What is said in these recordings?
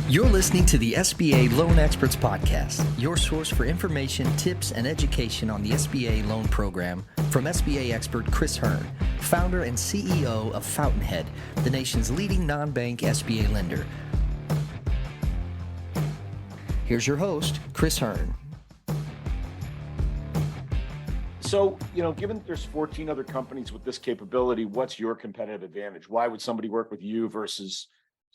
You're listening to the SBA Loan Experts Podcast, your source for information, tips, and education on the SBA loan program from SBA expert Chris Hurn, founder and CEO of Fountainhead, the nation's leading non-bank SBA lender. Here's your host, Chris Hurn. So, given that there's 14 other companies with this capability, what's your competitive advantage? Why would somebody work with you versus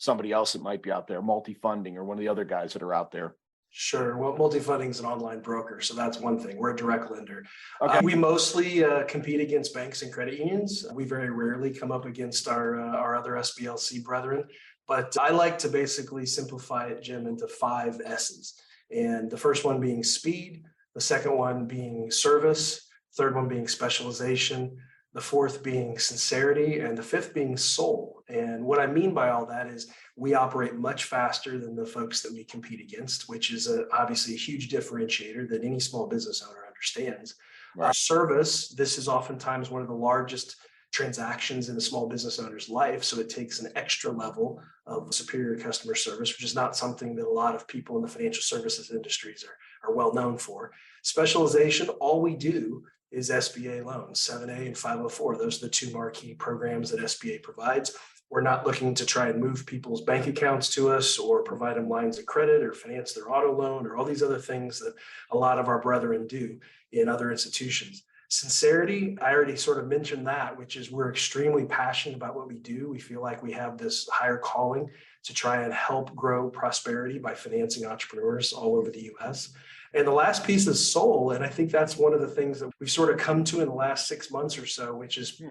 somebody else that might be out there, multi-funding or one of the other guys that are out there? Sure. Well, multi-funding is an online broker, so that's one thing. We're a direct lender. Okay. We mostly compete against banks and credit unions. We very rarely come up against our other SBLC brethren. But I like to basically simplify it, Jim, into 5 S's. And the first one being speed, the second one being service, third one being specialization, the fourth being sincerity, and the fifth being soul. And what I mean by all that is we operate much faster than the folks that we compete against, which is obviously a huge differentiator that any small business owner understands. Right. Service, this is oftentimes one of the largest transactions in a small business owner's life. So it takes an extra level of superior customer service, which is not something that a lot of people in the financial services industries are well known for. Specialization, all we do is SBA loans, 7A and 504. Those are the 2 marquee programs that SBA provides. We're not looking to try and move people's bank accounts to us or provide them lines of credit or finance their auto loan or all these other things that a lot of our brethren do in other institutions. Sincerity, I already sort of mentioned that, which is we're extremely passionate about what we do. We feel like we have this higher calling to try and help grow prosperity by financing entrepreneurs all over the U.S. And the last piece is soul. And I think that's one of the things that we've sort of come to in the last 6 months or so, which is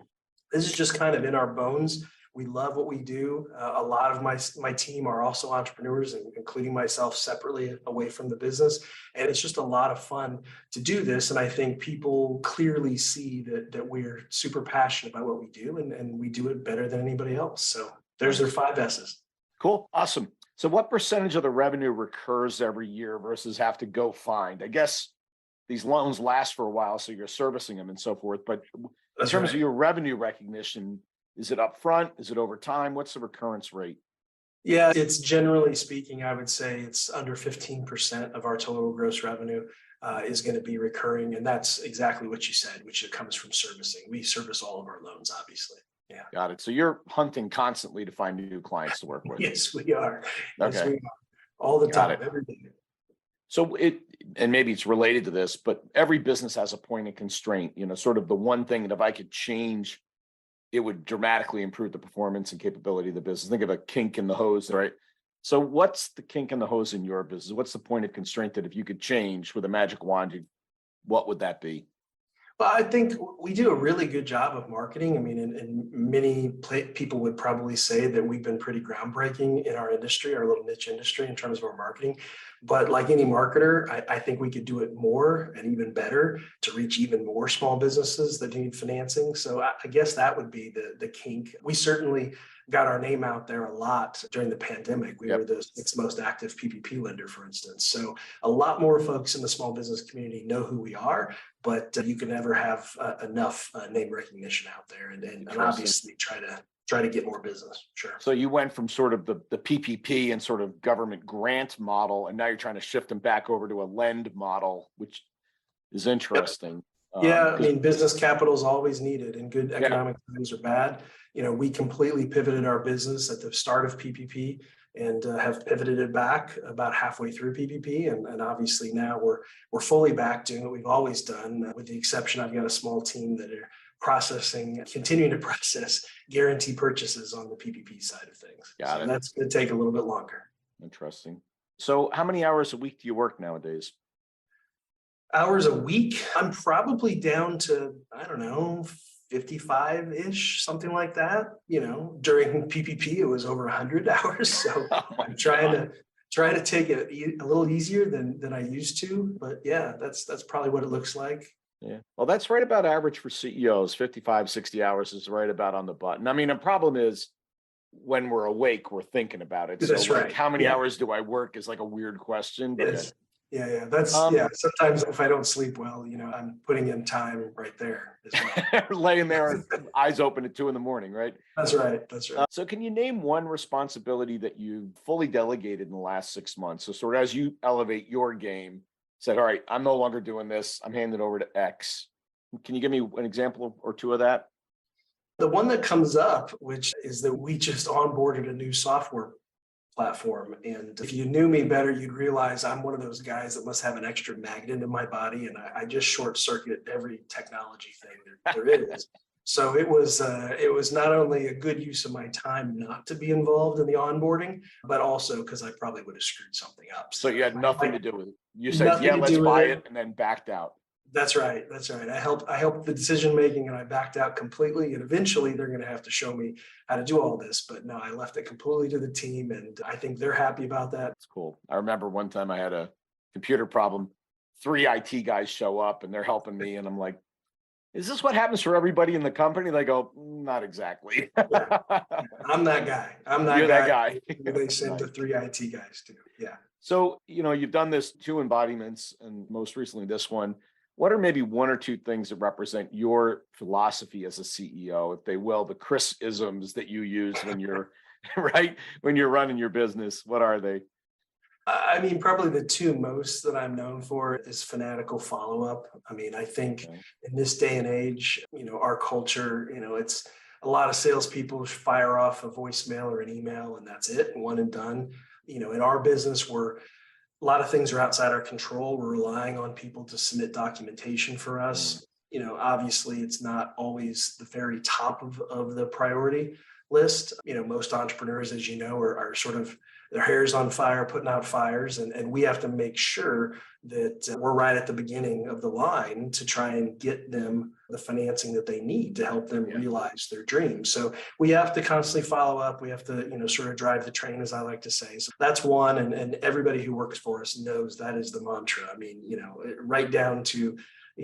this is just kind of in our bones. We love what we do. A lot of my team are also entrepreneurs, including myself separately away from the business. And it's just a lot of fun to do this. And I think people clearly see that we're super passionate about what we do and we do it better than anybody else. So there's their 5 S's. Cool. Awesome. So what percentage of the revenue recurs every year versus have to go find? I guess these loans last for a while, so you're servicing them and so forth. But in terms of your revenue recognition, is it upfront? Is it over time? What's the recurrence rate? Yeah, it's generally speaking, I would say it's under 15% of our total gross revenue is going to be recurring. And that's exactly what you said, which comes from servicing. We service all of our loans, obviously. Yeah. Got it. So you're hunting constantly to find new clients to work with. Yes, we are. Yes, Okay. we are. All the Got time, it. every day. So and maybe it's related to this, but every business has a point of constraint, sort of the one thing that if I could change, it would dramatically improve the performance and capability of the business. Think of a kink in the hose, right? So what's the kink in the hose in your business? What's the point of constraint that if you could change with a magic wand, what would that be? Well, I think we do a really good job of marketing. I mean, and many people would probably say that we've been pretty groundbreaking in our industry, our little niche industry in terms of our marketing. But like any marketer, I think we could do it more and even better to reach even more small businesses that need financing. So I guess that would be the kink. We certainly got our name out there a lot during the pandemic. We were the 6th most active PPP lender, for instance. So a lot more folks in the small business community know who we are, but you can never have enough name recognition out there and obviously try to get more business. Sure. So you went from sort of the PPP and sort of government grant model, and now you're trying to shift them back over to a lend model, which is interesting. Yeah, I mean, business capital is always needed in good economic times or bad. We completely pivoted our business at the start of PPP and have pivoted it back about halfway through PPP. And obviously now we're fully back doing what we've always done, with the exception I've got a small team that are continuing to process guarantee purchases on the PPP side of things. Got it. That's going to take a little bit longer. Interesting. So how many hours a week do you work nowadays? Hours a week? I'm probably down to, I don't know, 55-ish, something like that. During PPP, it was over 100 hours. So I'm trying to take it a little easier than I used to. But yeah, that's probably what it looks like. Yeah. Well, that's right about average for CEOs. 55, 60 hours is right about on the button. I mean, the problem is when we're awake, we're thinking about it. That's so right. How many hours do I work is like a weird question. But Yeah. That's, sometimes if I don't sleep well, I'm putting in time right there as well. Laying there, eyes open at 2 a.m, right? That's right. That's right. So can you name one responsibility that you fully delegated in the last 6 months? So sort of as you elevate your game, said, all right, I'm no longer doing this. I'm handing it over to X. Can you give me an example or two of that? The one that comes up, which is that we just onboarded a new software platform. And if you knew me better, you'd realize I'm one of those guys that must have an extra magnet in my body. And I just short circuit every technology thing there is. So it was not only a good use of my time not to be involved in the onboarding, but also because I probably would have screwed something up. So you had nothing to do with it. You said, yeah, let's buy it, and then backed out. That's right. I helped the decision making, and I backed out completely. And eventually they're going to have to show me how to do all this. But no, I left it completely to the team, and I think they're happy about that. That's cool. I remember one time I had a computer problem. 3 IT guys show up and they're helping me. And I'm like, is this what happens for everybody in the company? They go, not exactly. Yeah. I'm that guy. You're that guy. They send the 3 IT guys too. Yeah. So, you've done this 2 embodiments and most recently this one. What are maybe 1 or 2 things that represent your philosophy as a CEO, if they will, the Chris-isms that you use when you're right, when you're running your business? What are they? I mean, probably the 2 most that I'm known for is fanatical follow-up. I mean, I think in this day and age, our culture, it's a lot of salespeople fire off a voicemail or an email and that's it, one and done. In our business, a lot of things are outside our control. We're relying on people to submit documentation for us. Obviously it's not always the very top of the priority list. Most entrepreneurs, as you know, are sort of their hair's on fire, putting out fires. And we have to make sure that we're right at the beginning of the line to try and get them the financing that they need to help them realize their dreams. So we have to constantly follow up. We have to, sort of drive the train, as I like to say. So that's one. And everybody who works for us knows that is the mantra. I mean, right down to,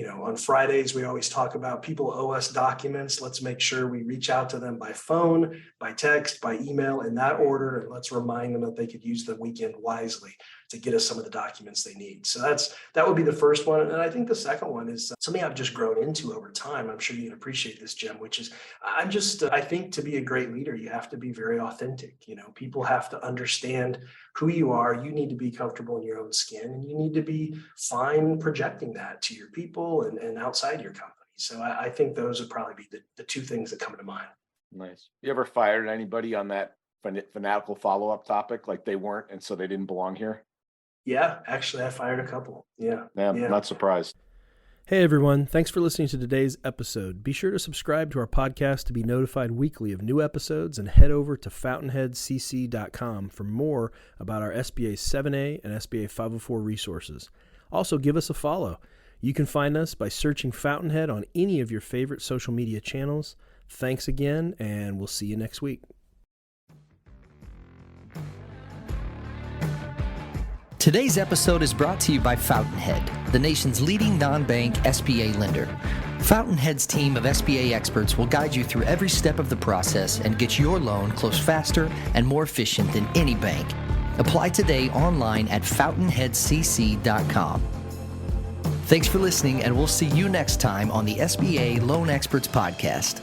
on Fridays, we always talk about people owe us documents. Let's make sure we reach out to them by phone, by text, by email in that order. And let's remind them that they could use the weekend wisely to get us some of the documents they need. So that would be the first one. And I think the second one is something I've just grown into over time. I'm sure you can appreciate this, Jim, which is I think to be a great leader, you have to be very authentic. People have to understand who you are. You need to be comfortable in your own skin, and you need to be fine projecting that to your people and outside your company. So I think those would probably be the 2 things that come to mind. Nice. You ever fired anybody on that fanatical follow-up topic, like they weren't, and so they didn't belong here? Yeah, actually I fired a couple. Yeah. Not surprised. Hey everyone, thanks for listening to today's episode. Be sure to subscribe to our podcast to be notified weekly of new episodes, and head over to fountainheadcc.com for more about our SBA 7A and SBA 504 resources. Also, give us a follow. You can find us by searching Fountainhead on any of your favorite social media channels. Thanks again, and we'll see you next week. Today's episode is brought to you by Fountainhead, the nation's leading non-bank SBA lender. Fountainhead's team of SBA experts will guide you through every step of the process and get your loan closed faster and more efficient than any bank. Apply today online at fountainheadcc.com. Thanks for listening, and we'll see you next time on the SBA Loan Experts Podcast.